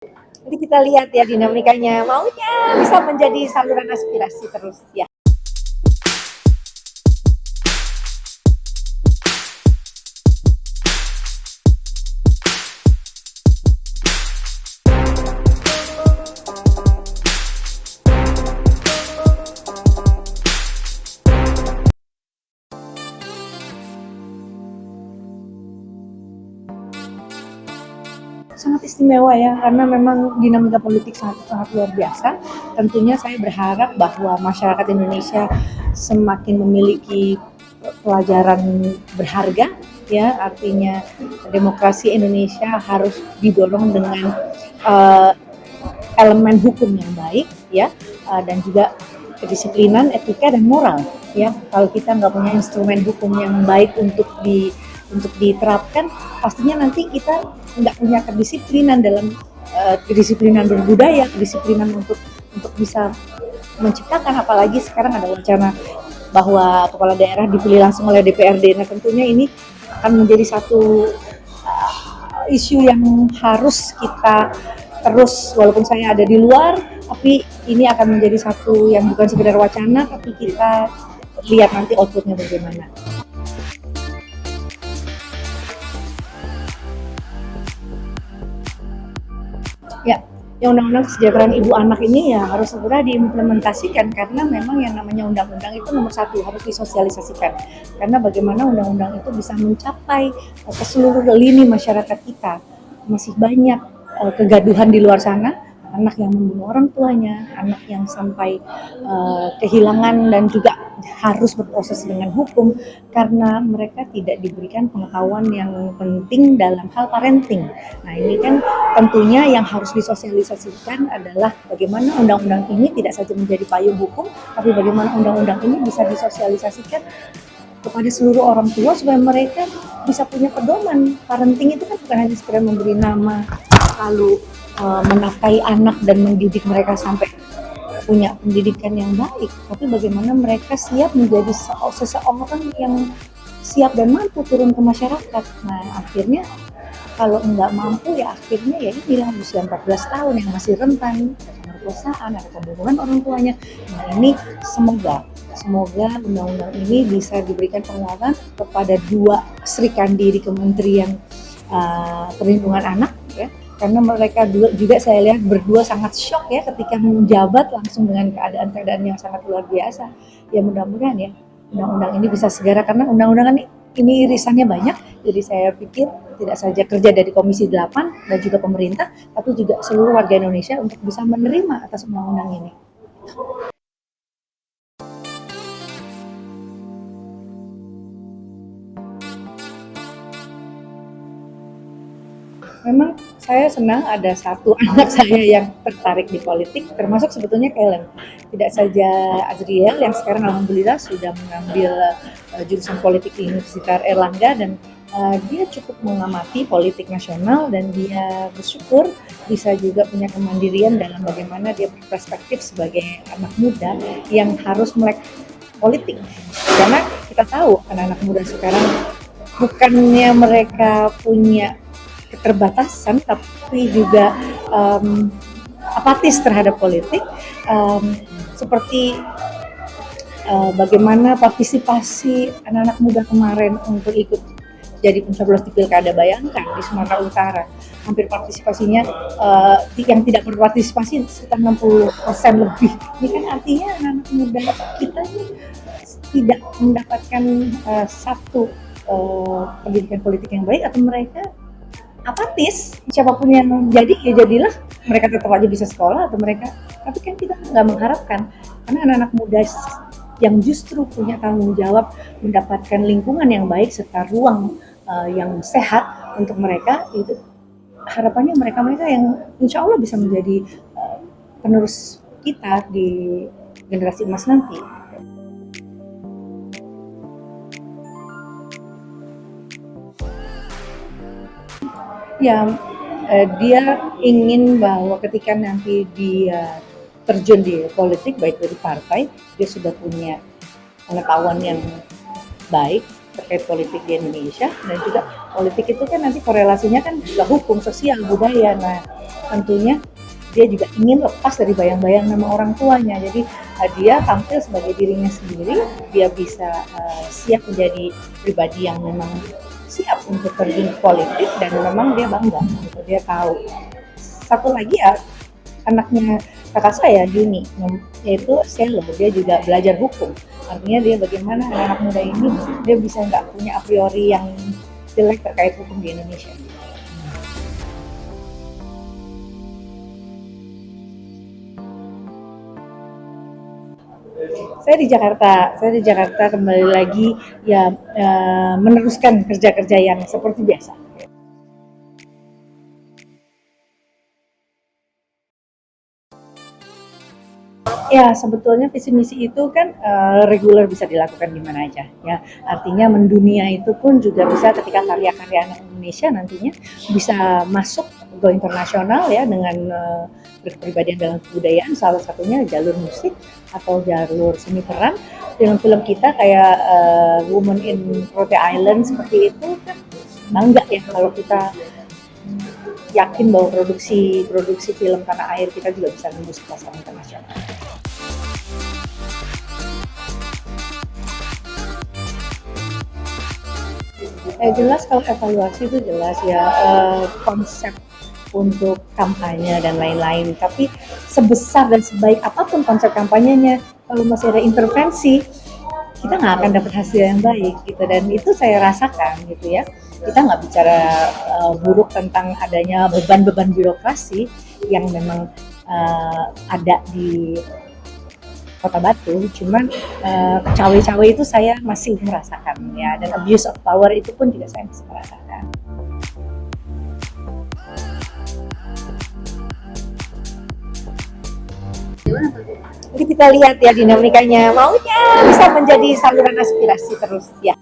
Nanti kita lihat ya dinamikanya, maunya bisa menjadi saluran aspirasi terus ya. Sangat istimewa ya, karena memang dinamika politik sangat sangat luar biasa. Tentunya saya berharap bahwa masyarakat Indonesia semakin memiliki pelajaran berharga ya, artinya demokrasi Indonesia harus didorong dengan uh, elemen hukum yang baik ya, dan juga kedisiplinan, etika dan moral ya. Kalau kita nggak punya instrumen hukum yang baik untuk diterapkan, pastinya nanti kita nggak punya kedisiplinan dalam kedisiplinan berbudaya, kedisiplinan untuk bisa menciptakan, apalagi sekarang ada wacana bahwa kepala daerah dipilih langsung oleh DPRD. Nah tentunya ini akan menjadi satu isu yang harus kita terus, walaupun saya ada di luar, tapi ini akan menjadi satu yang bukan sekedar wacana, tapi kita lihat nanti outputnya bagaimana. Ya, yang undang-undang kesejahteraan ibu anak ini ya harus segera diimplementasikan, karena memang yang namanya undang-undang itu nomor satu harus disosialisasikan, karena bagaimana undang-undang itu bisa mencapai ke seluruh lini masyarakat kita. Masih banyak kegaduhan di luar sana, anak yang membunuh orang tuanya, anak yang sampai kehilangan dan juga harus berproses dengan hukum karena mereka tidak diberikan pengetahuan yang penting dalam hal parenting. Nah ini kan tentunya yang harus disosialisasikan adalah bagaimana undang-undang ini tidak saja menjadi payung hukum, tapi bagaimana undang-undang ini bisa disosialisasikan kepada seluruh orang tua supaya mereka bisa punya pedoman. Parenting itu kan bukan hanya sekedar memberi nama, lalu menafkahi anak dan mendidik mereka sampai punya pendidikan yang baik, tapi bagaimana mereka siap menjadi seseorang yang siap dan mampu turun ke masyarakat. Nah akhirnya kalau nggak mampu ya akhirnya ya ini bilang usia 14 tahun yang masih rentan pemerkosaan, ada pembunuhan orang tuanya. Nah ini semoga undang-undang ini bisa diberikan penguatan kepada dua Sri Kandi di Kementerian Perlindungan Anak ya, karena mereka juga saya lihat berdua sangat shock ya ketika menjabat langsung dengan keadaan-keadaan yang sangat luar biasa. Ya mudah-mudahan ya undang-undang ini bisa segera, karena undang-undang ini irisannya banyak, jadi saya pikir tidak saja kerja dari Komisi 8 dan juga pemerintah, tapi juga seluruh warga Indonesia untuk bisa menerima atas undang-undang ini. Memang saya senang ada satu anak saya yang tertarik di politik, termasuk sebetulnya Kellen. Tidak saja Azriel yang sekarang alhamdulillah sudah mengambil jurusan politik di Universitas Erlangga, dan dia cukup mengamati politik nasional dan dia bersyukur bisa juga punya kemandirian dalam bagaimana dia berperspektif sebagai anak muda yang harus melek politik. Karena kita tahu anak-anak muda sekarang bukannya mereka punya keterbatasan, tapi juga apatis terhadap politik, seperti bagaimana partisipasi anak-anak muda kemarin untuk ikut jadi pencoblos di pilkada. Bayangkan di Sumatera Utara hampir partisipasinya yang tidak berpartisipasi sekitar 60% lebih. Ini kan artinya anak-anak muda kita ini tidak mendapatkan satu pendidikan politik yang baik, atau mereka apatis. Siapapun yang jadi ya jadilah, mereka tetap aja bisa sekolah atau mereka, tapi kan kita nggak mengharapkan, karena anak-anak muda yang justru punya tanggung jawab mendapatkan lingkungan yang baik serta ruang yang sehat untuk mereka, itu harapannya mereka yang insya Allah bisa menjadi penerus kita di generasi emas nanti. Ya, dia ingin bahwa ketika nanti dia terjun di politik, baik dari partai, dia sudah punya pengetahuan yang baik, terkait politik di Indonesia, dan juga politik itu kan nanti korelasinya kan juga hukum, sosial, budaya. Nah, tentunya dia juga ingin lepas dari bayang-bayang nama orang tuanya. Jadi dia tampil sebagai dirinya sendiri, dia bisa siap menjadi pribadi yang memang siap untuk terjun politik, dan memang dia bangga gitu. Dia tahu. Satu lagi ya, anaknya kakak saya Juni, yaitu Selo, dia juga belajar hukum. Artinya dia bagaimana anak muda ini dia bisa nggak punya a priori yang jelek terkait hukum di Indonesia. Saya di Jakarta kembali lagi ya, meneruskan kerja-kerja yang seperti biasa. Ya, sebetulnya visi misi itu kan reguler, bisa dilakukan di mana aja ya. Artinya mendunia itu pun juga bisa ketika karya-karya anak Indonesia nantinya bisa masuk go internasional ya, dengan berkepribadian dalam kebudayaan, salah satunya jalur musik atau jalur seni peran. Film-film kita kayak Woman in Rhode Island seperti itu kan, bangga ya kalau kita yakin bahwa produksi produksi film tanah air kita juga bisa nembus pasar internasional. Jelas kalau evaluasi itu jelas ya, konsep untuk kampanye dan lain-lain. Tapi sebesar dan sebaik apapun konsep kampanyenya, kalau masih ada intervensi, kita nggak akan dapat hasil yang baik gitu. Dan itu saya rasakan gitu ya. Kita nggak bicara buruk tentang adanya beban-beban birokrasi yang memang ada di Kota Batu, cuman cawe-cawe itu saya masih merasakan ya, dan abuse of power itu pun juga saya masih merasakan. Jadi kita lihat ya dinamikanya, maunya bisa menjadi saluran aspirasi terus ya.